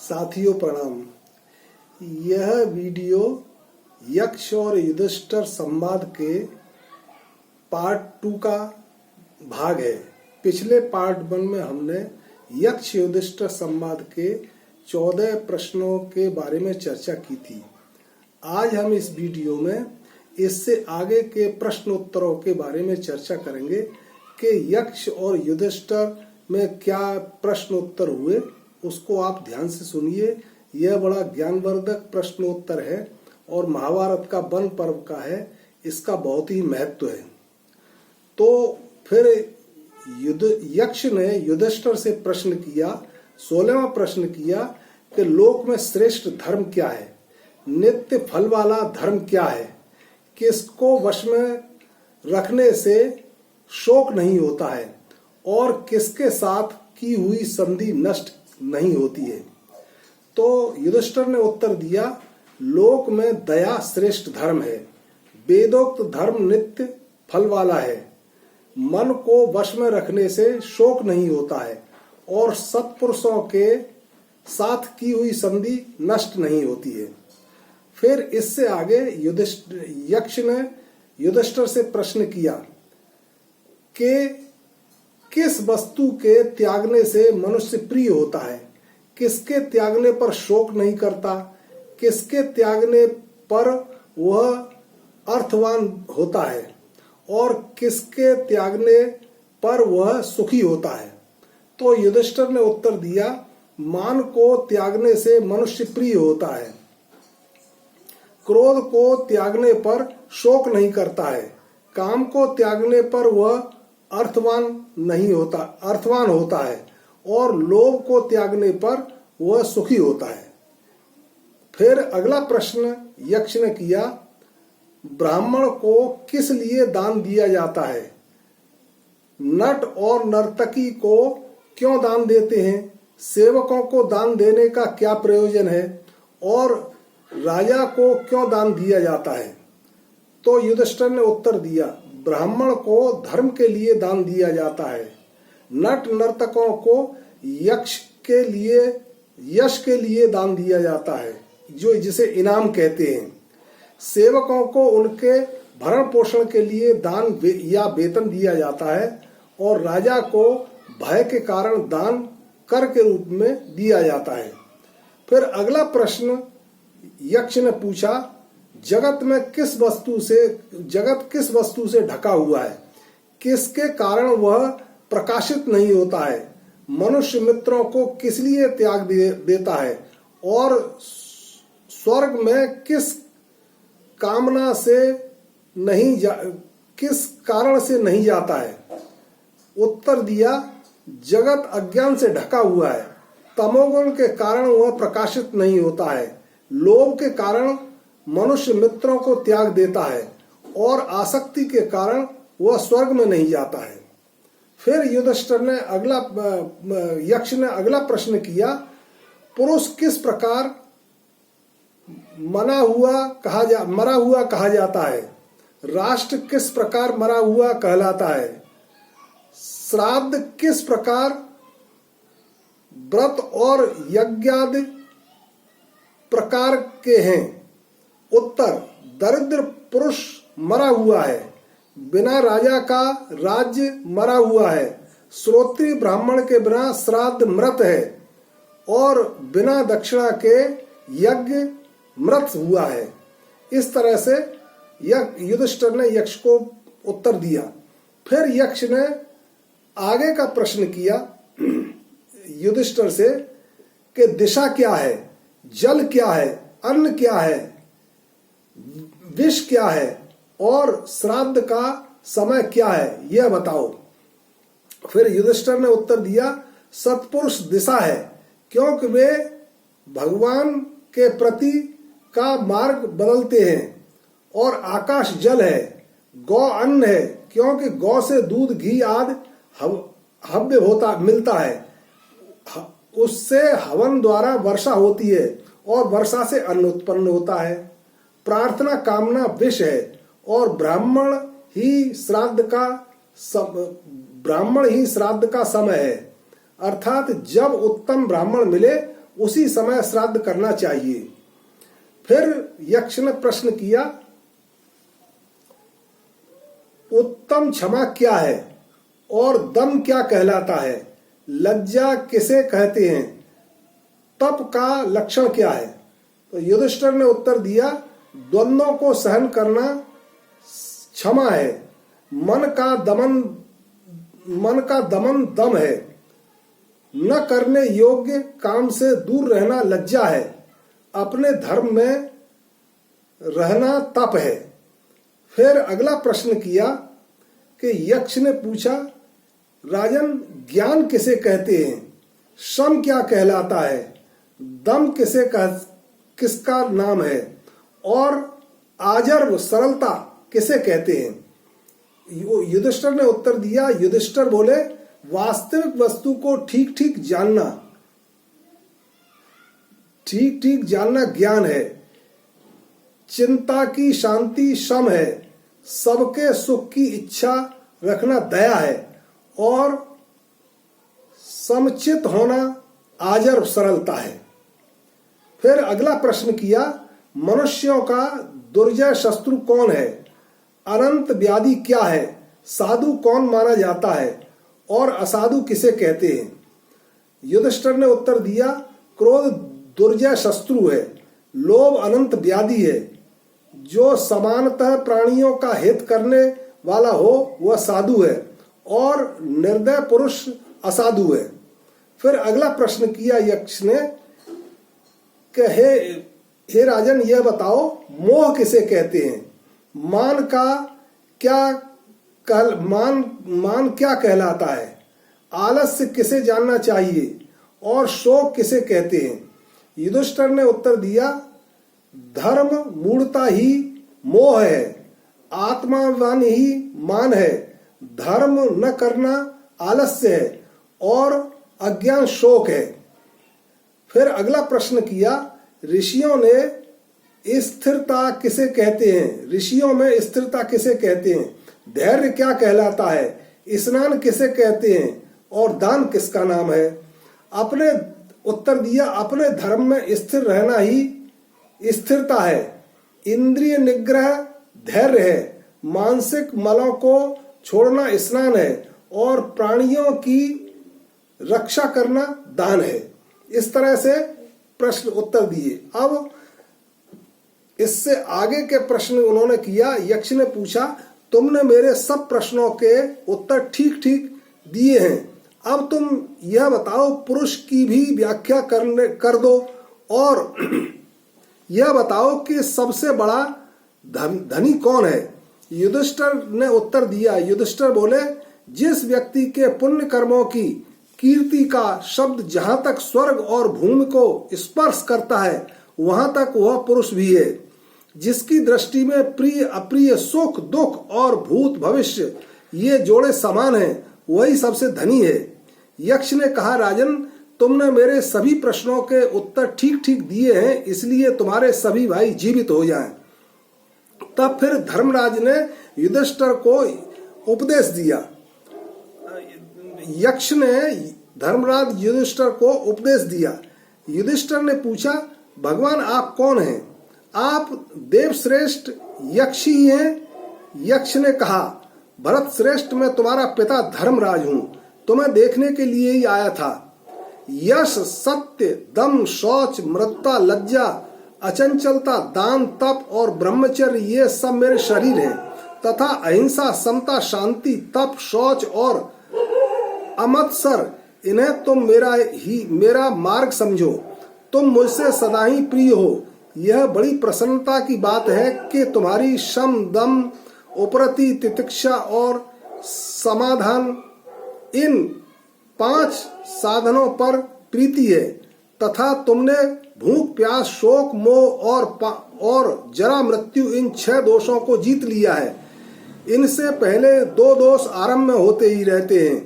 साथियों प्रणाम। यह वीडियो यक्ष और युधिष्ठिर संवाद के पार्ट 2 का भाग है। पिछले पार्ट 1 में हमने यक्ष युधिष्ठिर संवाद के 14 प्रश्नों के बारे में चर्चा की थी। आज हम इस वीडियो में इससे आगे के प्रश्न उत्तरों के बारे में चर्चा करेंगे कि यक्ष और युधिष्ठिर में क्या प्रश्न उत्तर हुए, उसको आप ध्यान से सुनिए। यह बड़ा ज्ञानवर्धक प्रश्नोत्तर है और महाभारत का वन पर्व का है, इसका बहुत ही महत्व है। तो फिर यक्ष ने युधिष्ठिर से प्रश्न किया, 16वां प्रश्न किया कि लोक में श्रेष्ठ धर्म क्या है, नित्य फल वाला धर्म क्या है, किसको वश में रखने से शोक नहीं होता है और किसके साथ की हुई संधि नष्ट नहीं होती है। तो युधिष्ठिर ने उत्तर दिया, लोक में दया श्रेष्ठ धर्म है, वेदोक्त धर्म नित्य फल वाला है, मन को वश में रखने से शोक नहीं होता है और सत्पुरुषों के साथ की हुई संधि नष्ट नहीं होती है। फिर इससे आगे यक्ष ने युधिष्ठिर से प्रश्न किया कि किस वस्तु के त्यागने से मनुष्य प्रिय होता है, किसके त्यागने पर शोक नहीं करता, किसके त्यागने पर वह अर्थवान होता है और किसके त्यागने पर वह सुखी होता है। तो युधिष्ठिर ने उत्तर दिया, मान को त्यागने से मनुष्य प्रिय होता है, क्रोध को त्यागने पर शोक नहीं करता है, काम को त्यागने पर वह अर्थवान होता है और लोभ को त्यागने पर वह सुखी होता है। फिर अगला प्रश्न यक्ष ने किया, ब्राह्मण को किस लिए दान दिया जाता है, नट और नर्तकी को क्यों दान देते हैं, सेवकों को दान देने का क्या प्रयोजन है और राजा को क्यों दान दिया जाता है। तो युधिष्ठिर ने उत्तर दिया, ब्राह्मण को धर्म के लिए दान दिया जाता है, नट नर्तकों को यश के लिए दान दिया जाता है, जो जिसे इनाम कहते हैं, सेवकों को उनके भरण पोषण के लिए दान या वेतन दिया जाता है और राजा को भय के कारण दान कर के रूप में दिया जाता है। फिर अगला प्रश्न यक्ष ने पूछा, जगत किस वस्तु से ढका हुआ है, किसके कारण वह प्रकाशित नहीं होता है, मनुष्य मित्रों को किस लिए त्याग देता है और स्वर्ग में किस कारण से नहीं जाता है। उत्तर दिया, जगत अज्ञान से ढका हुआ है, तमोगुण के कारण वह प्रकाशित नहीं होता है, लोभ के कारण मनुष्य मित्रों को त्याग देता है और आसक्ति के कारण वह स्वर्ग में नहीं जाता है। फिर यक्ष ने अगला प्रश्न किया, पुरुष किस प्रकार मरा हुआ कहा जाता है, राष्ट्र किस प्रकार मरा हुआ कहलाता है, श्राद्ध किस प्रकार व्रत और यज्ञादि प्रकार के हैं। उत्तर, दरिद्र पुरुष मरा हुआ है, बिना राजा का राज्य मरा हुआ है, श्रोत्रिय ब्राह्मण के बिना श्राद्ध मृत है और बिना दक्षिणा के यज्ञ मृत हुआ है। इस तरह से युधिष्ठिर ने यक्ष को उत्तर दिया। फिर यक्ष ने आगे का प्रश्न किया युधिष्ठिर से कि दिशा क्या है, जल क्या है, अन्न क्या है, विष क्या है और श्राद्ध का समय क्या है, यह बताओ। फिर युधिष्ठिर ने उत्तर दिया, सत्पुरुष दिशा है, क्योंकि वे भगवान के प्रति का मार्ग बदलते हैं, और आकाश जल है, गौ अन्न है, क्योंकि गौ से दूध घी आदि हव्य मिलता है, उससे हवन द्वारा वर्षा होती है और वर्षा से अन्न उत्पन्न होता है, प्रार्थना कामना विष है और ब्राह्मण ही श्राद्ध का समय है, अर्थात जब उत्तम ब्राह्मण मिले उसी समय श्राद्ध करना चाहिए। फिर यक्ष ने प्रश्न किया, उत्तम क्षमा क्या है और दम क्या कहलाता है? लज्जा किसे कहते हैं? तप का लक्षण क्या है? तो युधिष्ठिर ने उत्तर दिया, द्वंद्वों को सहन करना क्षमा है, मन का दमन दम है, न करने योग्य काम से दूर रहना लज्जा है, अपने धर्म में रहना तप है। फिर अगला प्रश्न किया कि यक्ष ने पूछा, राजन ज्ञान किसे कहते हैं? श्रम क्या कहलाता है? दम किसका नाम है? और आजर्व सरलता किसे कहते हैं? युधिष्ठिर ने उत्तर दिया, युधिष्ठिर बोले, वास्तविक वस्तु को ठीक ठीक जानना ज्ञान है, चिंता की शांति श्रम है, सबके सुख की इच्छा रखना दया है, और समचित होना आजर सरलता है। फिर अगला प्रश्न किया, मनुष्यों का दुर्जय शत्रु कौन है? अनंत व्याधि क्या है? साधु कौन माना जाता है और असाधु किसे कहते हैं? युधिष्ठिर ने उत्तर दिया, क्रोध दुर्जय शत्रु है, लोभ अनंत व्याधि है, जो समानतः प्राणियों का हित करने वाला हो वह साधु है, और निर्दय पुरुष असाधु है। फिर अगला प्रश्न किया यक्ष ने कि हे राजन, यह बताओ मोह किसे कहते हैं? मान क्या कहलाता है? आलस्य किसे जानना चाहिए और शोक किसे कहते हैं? युधिष्ठिर ने उत्तर दिया, धर्म मूढ़ता ही मोह है, आत्मावान ही मान है, धर्म न करना आलस्य है, और अज्ञान शोक है। फिर अगला प्रश्न किया, ऋषियों ने स्थिरता किसे कहते हैं? ऋषियों में स्थिरता किसे कहते हैं? धैर्य क्या कहलाता है? स्नान किसे कहते हैं? और दान किसका नाम है? अपने उत्तर दिया, अपने धर्म में स्थिर रहना ही स्थिरता है, इंद्रिय निग्रह धैर्य है, मानसिक मलों को छोड़ना स्नान है, और प्राणियों की रक्षा करना दान है। इस तरह से प्रश्न उत्तर दिए। अब इससे आगे के प्रश्न उन्होंने किया। यक्ष ने पूछा, तुमने मेरे सब प्रश्नों के उत्तर ठीक ठीक दिए हैं, अब तुम यह बताओ, पुरुष की भी व्याख्या कर दो, और यह बताओ कि सबसे बड़ा धनी कौन है? युधिष्ठिर ने उत्तर दिया, युधिष्ठिर बोले, जिस व्यक्ति के पुण्य कर्मों की कीर्ति का शब्द जहां तक स्वर्ग और भूमि को स्पर्श करता है वहां तक वह पुरुष भी है, जिसकी दृष्टि में प्रिय अप्रिय सुख दुख और भूत भविष्य ये जोड़े समान हैं, वही सबसे धनी है। यक्ष ने कहा, राजन, तुमने मेरे सभी प्रश्नों के उत्तर ठीक ठीक दिए हैं, इसलिए तुम्हारे सभी भाई जीवित हो जाएं। तब फिर धर्मराज ने युधिष्ठिर को उपदेश दिया। यक्ष ने धर्मराज युधिष्ठिर को उपदेश दिया। युधिष्ठिर ने पूछा, भगवान आप कौन हैं? आप देवश्रेष्ठ यक्ष ही हैं? यक्ष ने कहा, भरत श्रेष्ठ, मैं तुम्हारा पिता धर्मराज हूँ, तुम्हें देखने के लिए ही आया था। यश सत्य दम शौच मृत्युता लज्जा अचंचलता दान तप और ब्रह्मचर्य ये सब मेरे शरीर हैं, तथा अहिंसा समता शांति तप शौच और अमत्सर, इन्हें तुम मेरा मार्ग समझो। तुम मुझसे सदा ही प्रिय हो। यह बड़ी प्रसन्नता की बात है कि तुम्हारी शम दम उपरति तितिक्षा और समाधान इन 5 साधनों पर प्रीति है, तथा तुमने भूख प्यास शोक मोह और जरा मृत्यु इन 6 दोषों को जीत लिया है। इनसे पहले 2 दोष आरंभ में होते ही रहते हैं,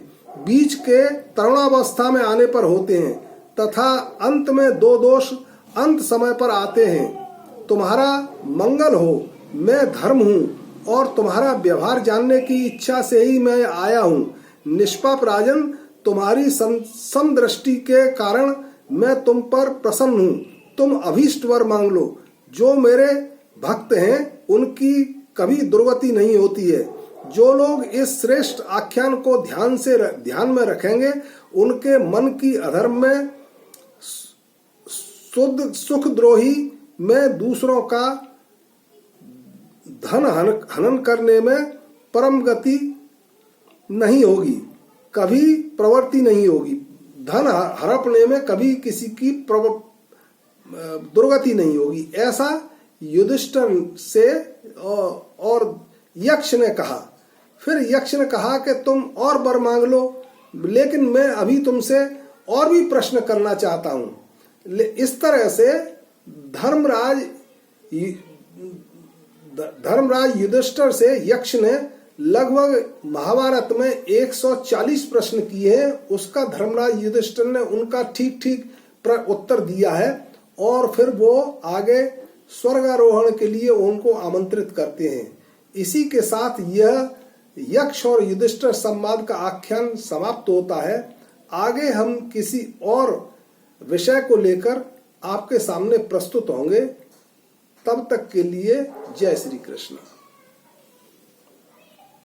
बीच के तरुणावस्था में आने पर होते हैं, तथा अंत में 2 दोष अंत समय पर आते हैं। तुम्हारा मंगल हो, मैं धर्म हूँ, और तुम्हारा व्यवहार जानने की इच्छा से ही मैं आया हूँ। निष्पाप राजन, तुम्हारी समदृष्टि के कारण मैं तुम पर प्रसन्न हूं, तुम अभीष्ट वर मांग लो। जो मेरे भक्त हैं उनकी कभी दुर्गति नहीं होती है। जो लोग इस श्रेष्ठ आख्यान को ध्यान में रखेंगे, उनके मन की अधर्म में, शुद्ध सुखद्रोही में, दूसरों का धन हनन करने में परम गति नहीं होगी, कभी प्रवृत्ति नहीं होगी। धन हड़पने में कभी किसी की दुर्गति नहीं होगी। ऐसा युधिष्ठिर से और यक्ष ने कहा। फिर यक्ष ने कहा कि तुम और वर मांग लो, लेकिन मैं अभी तुमसे और भी प्रश्न करना चाहता हूं। इस तरह से धर्मराज युधिष्ठिर से यक्ष ने लगभग महाभारत में 140 प्रश्न किए हैं। उसका धर्मराज युधिष्ठिर ने उनका ठीक ठीक उत्तर दिया है और फिर वो आगे स्वर्गारोहण के लिए उनको आमंत्रित करते हैं। इसी के साथ यह यक्ष और युधिष्ठिर संवाद का आख्यान समाप्त होता है। आगे हम किसी और विषय को लेकर आपके सामने प्रस्तुत होंगे। तब तक के लिए जय श्री कृष्ण।